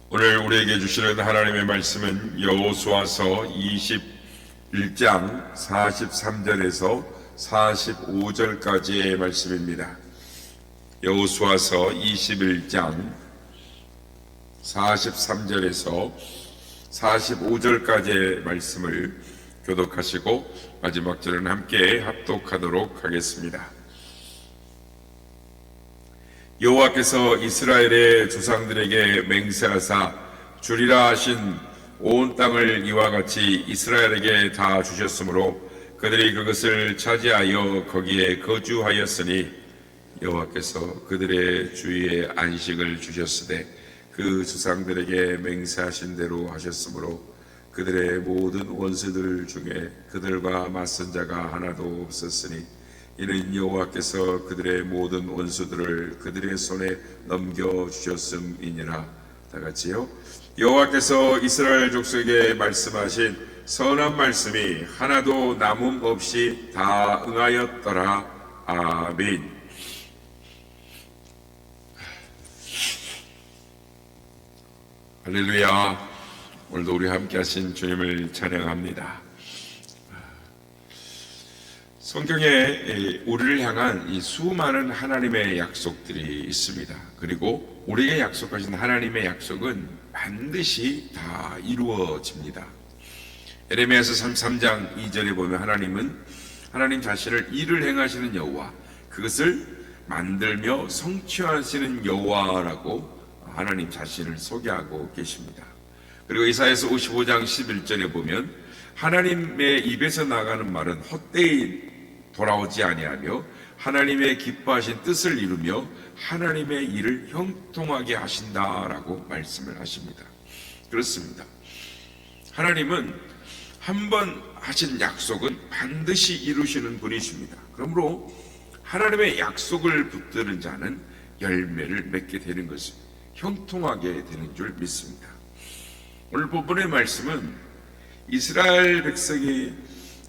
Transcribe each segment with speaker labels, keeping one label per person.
Speaker 1: 오늘 우리에게 주시는 하나님의 말씀은 여호수아서 21장 43절에서 45절까지의 말씀입니다. 여호수아서 21장 43절에서 45절까지의 말씀을 교독하시고 마지막 절은 함께 합독하도록 하겠습니다. 여호와께서 이스라엘의 조상들에게 맹세하사 주리라 하신 온 땅을 이와 같이 이스라엘에게 다 주셨으므로 그들이 그것을 차지하여 거기에 거주하였으니 여호와께서 그들의 주위에 안식을 주셨으되 그 조상들에게 맹세하신 대로 하셨으므로 그들의 모든 원수들 중에 그들과 맞선 자가 하나도 없었으니 이는 여호와께서 그들의 모든 원수들을 그들의 손에 넘겨주셨음이니라. 다같이요. 여호와께서 이스라엘 족속에게 말씀하신 선한 말씀이 하나도 남음 없이 다 응하였더라. 아멘. 할렐루야. 오늘도 우리 함께 하신 주님을 찬양합니다. 성경에 우리를 향한 이 수많은 하나님의 약속들이 있습니다. 그리고 우리에게 약속하신 하나님의 약속은 반드시 다 이루어집니다. 에레미야서 33장 2절에 보면 하나님 자신을 일을 행하시는 여호와, 그것을 만들며 성취하시는 여호와라고 하나님 자신을 소개하고 계십니다. 그리고 이사야서 55장 11절에 보면 하나님의 입에서 나가는 말은 헛되이 돌아오지 아니하며 하나님의 기뻐하신 뜻을 이루며 하나님의 일을 형통하게 하신다라고 말씀을 하십니다. 그렇습니다. 하나님은 한번 하신 약속은 반드시 이루시는 분이십니다. 그러므로 하나님의 약속을 붙드는 자는 열매를 맺게 되는 것입니다. 형통하게 되는 줄 믿습니다. 오늘 본문의 말씀은 이스라엘 백성이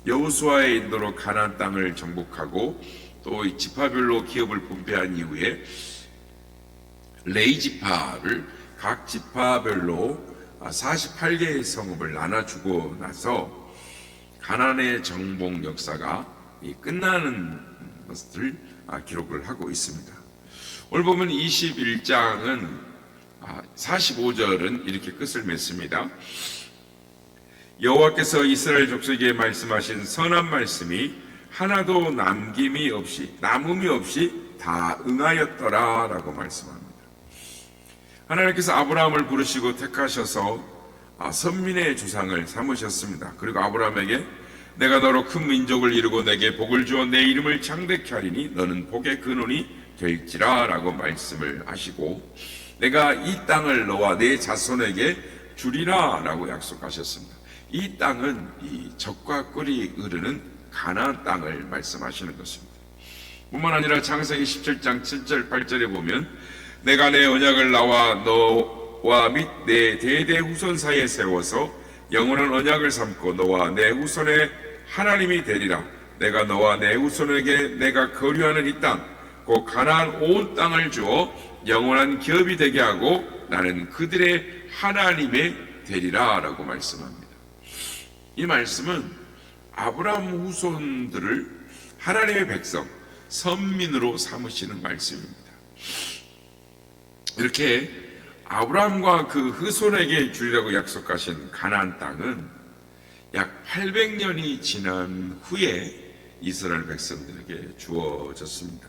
Speaker 1: 여호수아의 인도로 가나안 땅을 정복하고 또 이 지파별로 기업을 분배한 이후에 레위지파를 각 지파별로 48개의 성읍을 나눠주고 나서 가나안의 정복 역사가 끝나는 것을 기록을 하고 있습니다. 오늘 보면 21장은 45절은 이렇게 끝을 맺습니다. 여호와께서 이스라엘 족속에게 말씀하신 선한 말씀이 하나도 남음이 없이 다 응하였더라 라고 말씀합니다. 하나님께서 아브라함을 부르시고 택하셔서 선민의 조상을 삼으셨습니다. 그리고 아브라함에게 내가 너로 큰 민족을 이루고 내게 복을 주어 내 이름을 창대케 하리니 너는 복의 근원이 될지라 라고 말씀을 하시고 내가 이 땅을 너와 내 자손에게 주리라 라고 약속하셨습니다. 이 땅은 이 젖과 꿀이 흐르는 가나안 땅을 말씀하시는 것입니다. 뿐만 아니라 창세기 17장 7절 8절에 보면 내가 내 언약을 나와 너와 및 내 대대 후손 사이에 세워서 영원한 언약을 삼고 너와 내 후손의 하나님이 되리라. 내가 너와 내 후손에게 내가 거류하는 이 땅 곧 가나안 온 땅을 주어 영원한 기업이 되게 하고 나는 그들의 하나님이 되리라 라고 말씀합니다. 이 말씀은 아브라함 후손들을 하나님의 백성, 선민으로 삼으시는 말씀입니다. 이렇게 아브라함과 그 후손에게 주리라고 약속하신 가나안 땅은 약 800년이 지난 후에 이스라엘 백성들에게 주어졌습니다.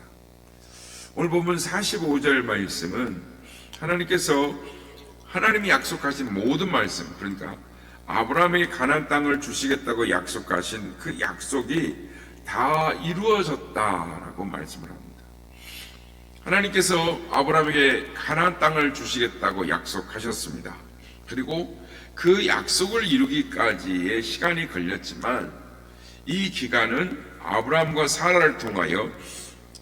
Speaker 1: 오늘 보면 45절 말씀은 하나님이 약속하신 모든 말씀, 그러니까 아브라함에게 가나안 땅을 주시겠다고 약속하신 그 약속이 다 이루어졌다라고 말씀을 합니다. 하나님께서 아브라함에게 가나안 땅을 주시겠다고 약속하셨습니다. 그리고 그 약속을 이루기까지의 시간이 걸렸지만 이 기간은 아브라함과 사라를 통하여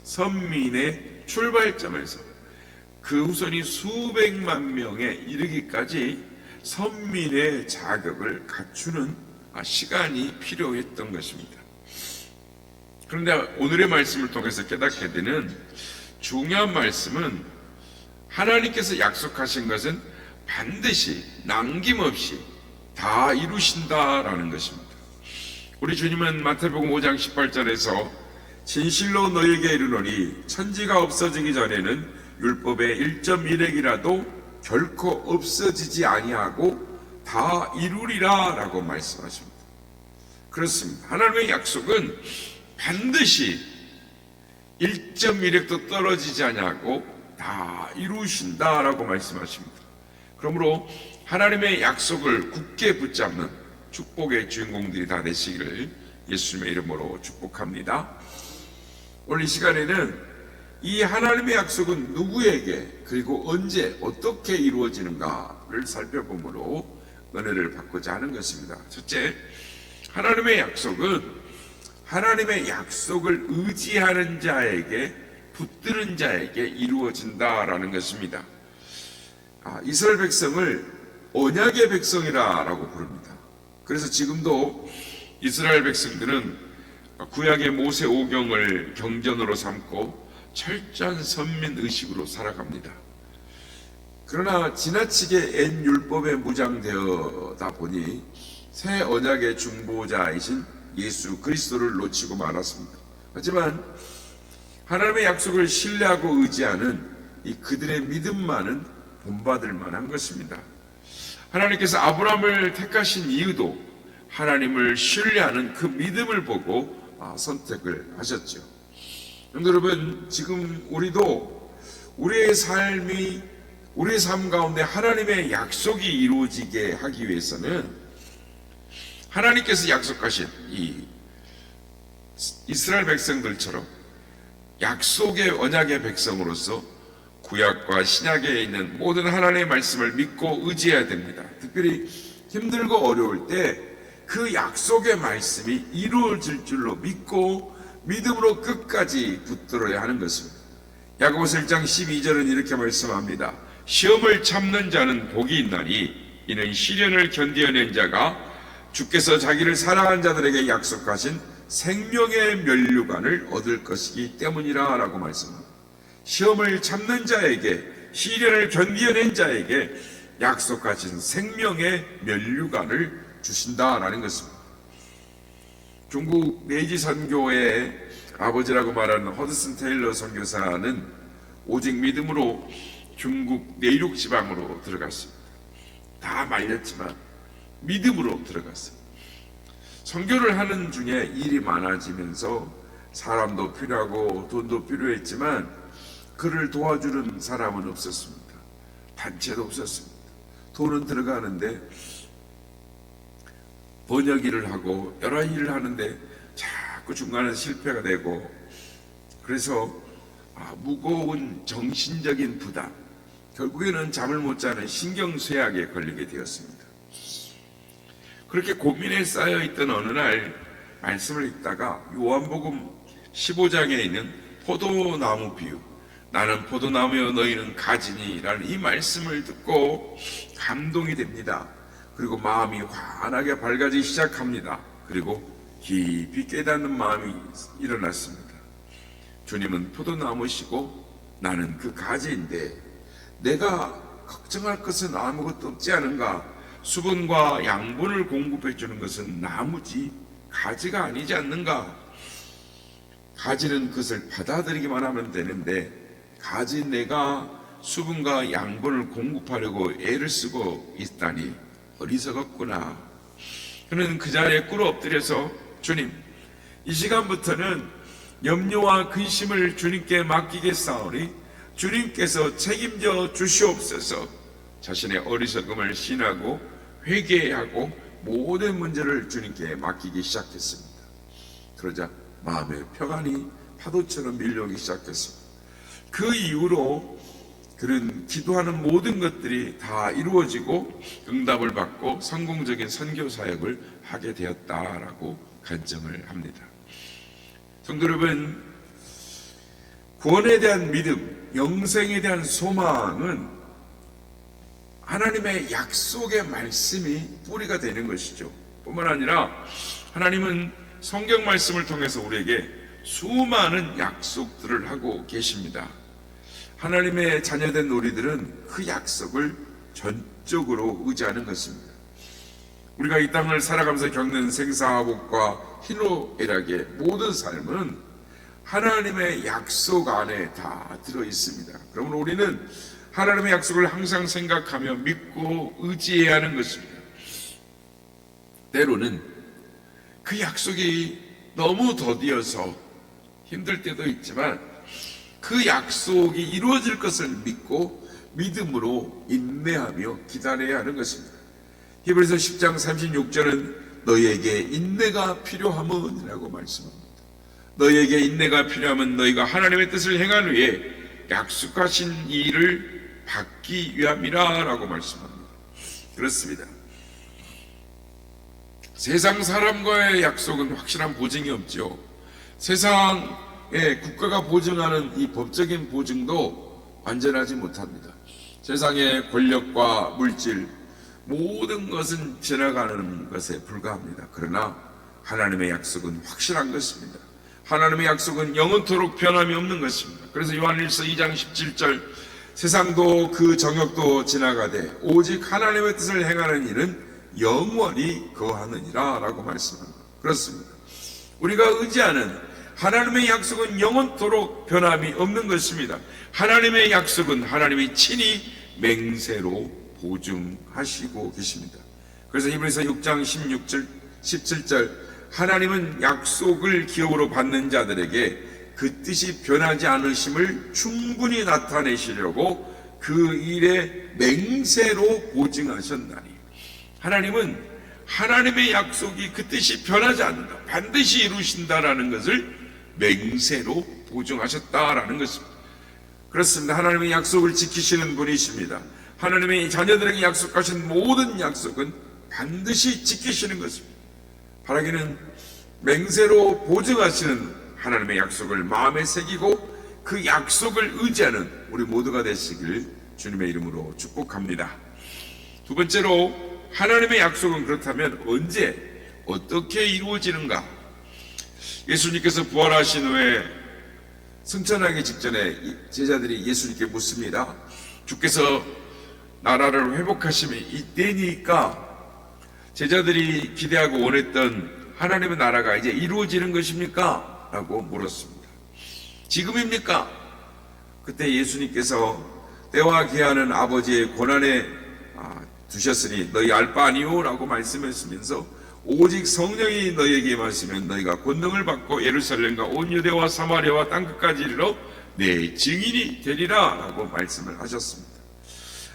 Speaker 1: 선민의 출발점에서 그 후손이 수백만 명에 이르기까지 선민의 자격을 갖추는 시간이 필요했던 것입니다. 그런데 오늘의 말씀을 통해서 깨닫게 되는 중요한 말씀은 하나님께서 약속하신 것은 반드시 남김없이 다 이루신다라는 것입니다. 우리 주님은 마태복음 5장 18절에서 진실로 너희에게 이르노니 천지가 없어지기 전에는 율법의 1.1획이라도 결코 없어지지 아니하고 다 이루리라 라고 말씀하십니다. 그렇습니다. 하나님의 약속은 반드시 1.1획도 떨어지지 아니하고 다 이루신다라고 말씀하십니다. 그러므로 하나님의 약속을 굳게 붙잡는 축복의 주인공들이 다 되시기를 예수님의 이름으로 축복합니다. 오늘 이 시간에는 이 하나님의 약속은 누구에게 그리고 언제 어떻게 이루어지는가를 살펴보므로 은혜를 받고자 하는 것입니다. 첫째, 하나님의 약속은 하나님의 약속을 의지하는 자에게, 붙드는 자에게 이루어진다라는 것입니다. 이스라엘 백성을 언약의 백성이라고 부릅니다. 그래서 지금도 이스라엘 백성들은 구약의 모세 오경을 경전으로 삼고 철저한 선민 의식으로 살아갑니다. 그러나 지나치게 옛 율법에 무장되어다 보니 새 언약의 중보자이신 예수 그리스도를 놓치고 말았습니다. 하지만 하나님의 약속을 신뢰하고 의지하는 이 그들의 믿음만은 본받을 만한 것입니다. 하나님께서 아브라함을 택하신 이유도 하나님을 신뢰하는 그 믿음을 보고 선택을 하셨죠. 여러분, 지금 우리도 우리의 삶 가운데 하나님의 약속이 이루어지게 하기 위해서는 하나님께서 약속하신 이 이스라엘 백성들처럼 약속의 언약의 백성으로서 구약과 신약에 있는 모든 하나님의 말씀을 믿고 의지해야 됩니다. 특별히 힘들고 어려울 때 그 약속의 말씀이 이루어질 줄로 믿고 믿음으로 끝까지 붙들어야 하는 것입니다. 야고보서 1장 12절은 이렇게 말씀합니다. 시험을 참는 자는 복이 있나니 이는 시련을 견디어낸 자가 주께서 자기를 사랑한 자들에게 약속하신 생명의 면류관을 얻을 것이기 때문이라 라고 말씀합니다. 시험을 참는 자에게, 시련을 견디어낸 자에게 약속하신 생명의 면류관을 주신다라는 것입니다. 중국 메이지 선교의 아버지라고 말하는 허드슨 테일러 선교사는 오직 믿음으로 중국 내륙 지방으로 들어갔습니다. 다 말렸지만 믿음으로 들어갔습니다. 선교를 하는 중에 일이 많아지면서 사람도 필요하고 돈도 필요했지만 그를 도와주는 사람은 없었습니다. 단체도 없었습니다. 돈은 들어가는데 번역 일을 하고 여러 일을 하는데 자꾸 중간에 실패가 되고, 그래서 무거운 정신적인 부담, 결국에는 잠을 못 자는 신경쇠약에 걸리게 되었습니다. 그렇게 고민에 쌓여있던 어느 날 말씀을 읽다가 요한복음 15장에 있는 포도나무 비유, 나는 포도나무여 너희는 가지니 라는 이 말씀을 듣고 감동이 됩니다. 그리고 마음이 환하게 밝아지기 시작합니다. 그리고 깊이 깨닫는 마음이 일어났습니다. 주님은 포도나무시고 나는 그 가지인데 내가 걱정할 것은 아무것도 없지 않은가? 수분과 양분을 공급해 주는 것은 나무지 가지가 아니지 않는가? 가지는 그것을 받아들이기만 하면 되는데 가지 내가 수분과 양분을 공급하려고 애를 쓰고 있다니 어리석었구나. 그는 그 자리에 꿇어 엎드려서 주님, 이 시간부터는 염려와 근심을 주님께 맡기겠사오니 주님께서 책임져 주시옵소서. 자신의 어리석음을 신하고 회개하고 모든 문제를 주님께 맡기기 시작했습니다. 그러자 마음의 평안이 파도처럼 밀려오기 시작했습니다. 그 이후로 그는 기도하는 모든 것들이 다 이루어지고 응답을 받고 성공적인 선교 사역을 하게 되었다라고 간증을 합니다. 성도 여러분, 구원에 대한 믿음, 영생에 대한 소망은 하나님의 약속의 말씀이 뿌리가 되는 것이죠. 뿐만 아니라 하나님은 성경 말씀을 통해서 우리에게 수많은 약속들을 하고 계십니다. 하나님의 자녀된 우리들은 그 약속을 전적으로 의지하는 것입니다. 우리가 이 땅을 살아가면서 겪는 생사복과 희노애락의 모든 삶은 하나님의 약속 안에 다 들어 있습니다. 그러므로 우리는 하나님의 약속을 항상 생각하며 믿고 의지해야 하는 것입니다. 때로는 그 약속이 너무 더디어서 힘들 때도 있지만 그 약속이 이루어질 것을 믿고 믿음으로 인내하며 기다려야 하는 것입니다. 히브리서 10장 36절은 너희에게 인내가 필요함은이라고 말씀합니다. 너희에게 인내가 필요하면 너희가 하나님의 뜻을 행한 후에 약속하신 일을 받기 위함이라 라고 말씀합니다. 그렇습니다. 세상 사람과의 약속은 확실한 보증이 없죠. 세상의 국가가 보증하는 이 법적인 보증도 완전하지 못합니다. 세상의 권력과 물질 모든 것은 지나가는 것에 불과합니다. 그러나 하나님의 약속은 확실한 것입니다. 하나님의 약속은 영원토록 변함이 없는 것입니다. 그래서 요한일서 2장 17절 세상도 그 정욕도 지나가되 오직 하나님의 뜻을 행하는 일은 영원히 거하느니라 라고 말씀합니다. 그렇습니다. 우리가 의지하는 하나님의 약속은 영원토록 변함이 없는 것입니다. 하나님의 약속은 하나님이 친히 맹세로 보증하시고 계십니다. 그래서 히브리서 6장 16절 17절 하나님은 약속을 기업으로 받는 자들에게 그 뜻이 변하지 않으심을 충분히 나타내시려고 그 일에 맹세로 보증하셨나니 하나님은 하나님의 약속이 그 뜻이 변하지 않는다, 반드시 이루신다라는 것을 맹세로 보증하셨다라는 것입니다. 그렇습니다. 하나님의 약속을 지키시는 분이십니다. 하나님의 자녀들에게 약속하신 모든 약속은 반드시 지키시는 것입니다. 바라기는 맹세로 보증하시는 하나님의 약속을 마음에 새기고 그 약속을 의지하는 우리 모두가 되시길 주님의 이름으로 축복합니다. 두 번째로 하나님의 약속은 그렇다면 언제 어떻게 이루어지는가? 예수님께서 부활하신 후에 승천하기 직전에 제자들이 예수님께 묻습니다. 주께서 나라를 회복하심이 이때니까 제자들이 기대하고 원했던 하나님의 나라가 이제 이루어지는 것입니까? 라고 물었습니다. 지금입니까? 그때 예수님께서 때와 기한은 아버지의 권한에 두셨으니 너희 알 바 아니오? 라고 말씀하시면서 오직 성령이 너희에게 임하시면 너희가 권능을 받고 예루살렘과 온 유대와 사마리아와 땅끝까지 이르러 내 증인이 되리라 라고 말씀을 하셨습니다.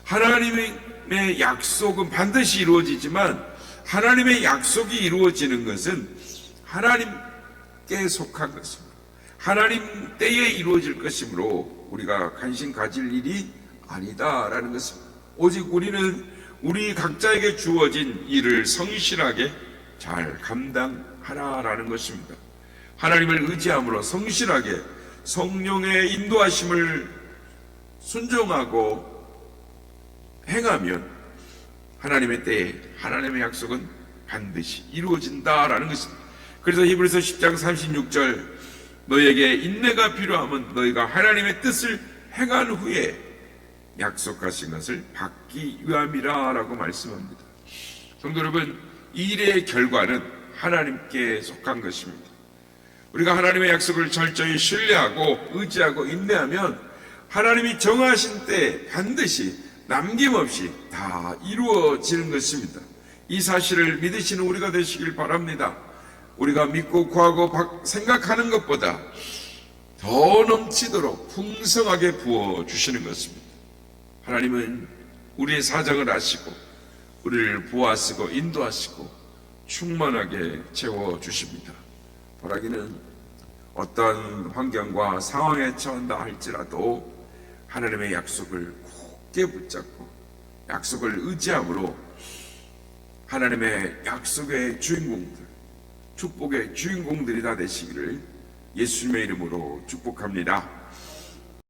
Speaker 1: 하나님의 약속은 반드시 이루어지지만 하나님의 약속이 이루어지는 것은 하나님께 속한 것입니다. 하나님 때에 이루어질 것이므로 우리가 관심 가질 일이 아니다라는 것입니다. 오직 우리는 우리 각자에게 주어진 일을 성실하게 잘 감당하라라는 것입니다. 하나님을 의지함으로 성실하게 성령의 인도하심을 순종하고 행하면 하나님의 때에 하나님의 약속은 반드시 이루어진다라는 것입니다. 그래서 히브리서 10장 36절 너희에게 인내가 필요하면 너희가 하나님의 뜻을 행한 후에 약속하신 것을 받기 위함이라 라고 말씀합니다. 성도 여러분, 이 일의 결과는 하나님께 속한 것입니다. 우리가 하나님의 약속을 철저히 신뢰하고 의지하고 인내하면 하나님이 정하신 때에 반드시 남김없이 다 이루어지는 것입니다. 이 사실을 믿으시는 우리가 되시길 바랍니다. 우리가 믿고 구하고 생각하는 것보다 더 넘치도록 풍성하게 부어주시는 것입니다. 하나님은 우리의 사정을 아시고 우리를 보아쓰고 인도하시고 충만하게 채워주십니다. 바라기는 어떤 환경과 상황에 처한다 할지라도 하나님의 약속을 굳게 붙잡고 약속을 의지함으로 하나님의 약속의 주인공들, 축복의 주인공들이 다 되시기를 예수님의 이름으로 축복합니다.